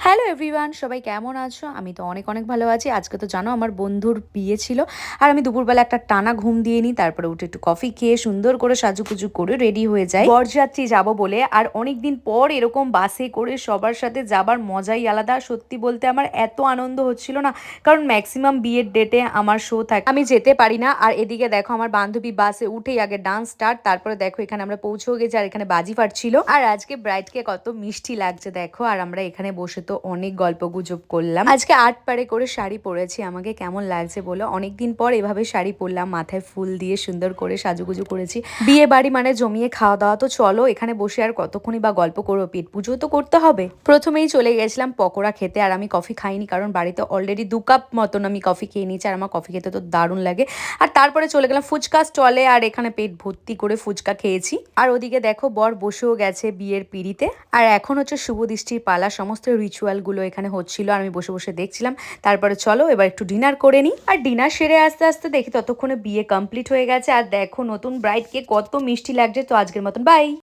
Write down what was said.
Hello everyone, সবাই কেমন আছো? আমি তো অনেক অনেক ভালো আছি। আজকে তো জানো আমার বন্ধুর বিয়ে ছিল, আর আমি দুপুরবেলা একটা টানা ঘুম দিয়ে নিই। তারপরে উঠে একটু কফি খেয়ে সুন্দর করে সাজুগুজু করে রেডি হয়ে যাই বরযাত্রী যাব বলে। আর অনেকদিন পর এরকম বাসে করে সবার সাথে যাবার মজাই আলাদা। সত্যি বলতে আমার এত আনন্দ হচ্ছিল না, কারণ ম্যাক্সিমাম বিয়ের ডেটে আমার শো থাকে, আমি যেতে পারি না। আর এদিকে দেখো আমার বান্ধবী বাসে উঠেই আগে ডান্স স্টার্ট, তারপরে দেখো এখানে আমরা পৌঁছেও গেছি আর এখানে বাজি ফাটছিল। আর আজকে ব্রাইডকে কত মিষ্টি লাগছে দেখো। আর আমরা এখানে বসে তো অনেক গল্প গুজব করলাম। আজকে ৮ পাড়ে করে শাড়ি পরেছি, আমাকে কেমন লাগছে বলো? অনেকদিন পর এভাবে শাড়ি পরলাম, মাথায় ফুল দিয়ে সুন্দর করে সাজুগুজু করেছি। বিয়ে বাড়ি মানে জমিয়ে খাওয়া দাওয়া, তো চলো এখানে বসে আর কতক্ষণই বা গল্প করবো, পেট পুজো তো করতে হবে। প্রথমেই চলে গেছিলাম পকোড়া খেতে, আর আমি কফি খাইনি কারণ বাড়িতে অলরেডি ২ কাপ মতন আমি কফি খেয়ে নিয়েছি, আর আমার কফি খেতে তো দারুণ লাগে। আর তারপরে চলে গেলাম ফুচকা স্টলে, আর এখানে পেট ভর্তি করে ফুচকা খেয়েছি। আর ওদিকে দেখো বর বসেও গেছে বিয়ের পিঁড়িতে। আর এখন হচ্ছে শুভ দৃষ্টির পালা, সমস্ত রিচুয়ালগুলো এখানে হচ্ছিল, আর আমি বসে বসে দেখছিলাম। তারপরে চলো এবার একটু ডিনার করে নিই। আর ডিনার সেরে আস্তে আস্তে দেখি ততক্ষণে বিয়ে কমপ্লিট হয়ে গেছে। আর দেখো নতুন ব্রাইডকে কত মিষ্টি লাগছে। তো আজকের মতন বাই।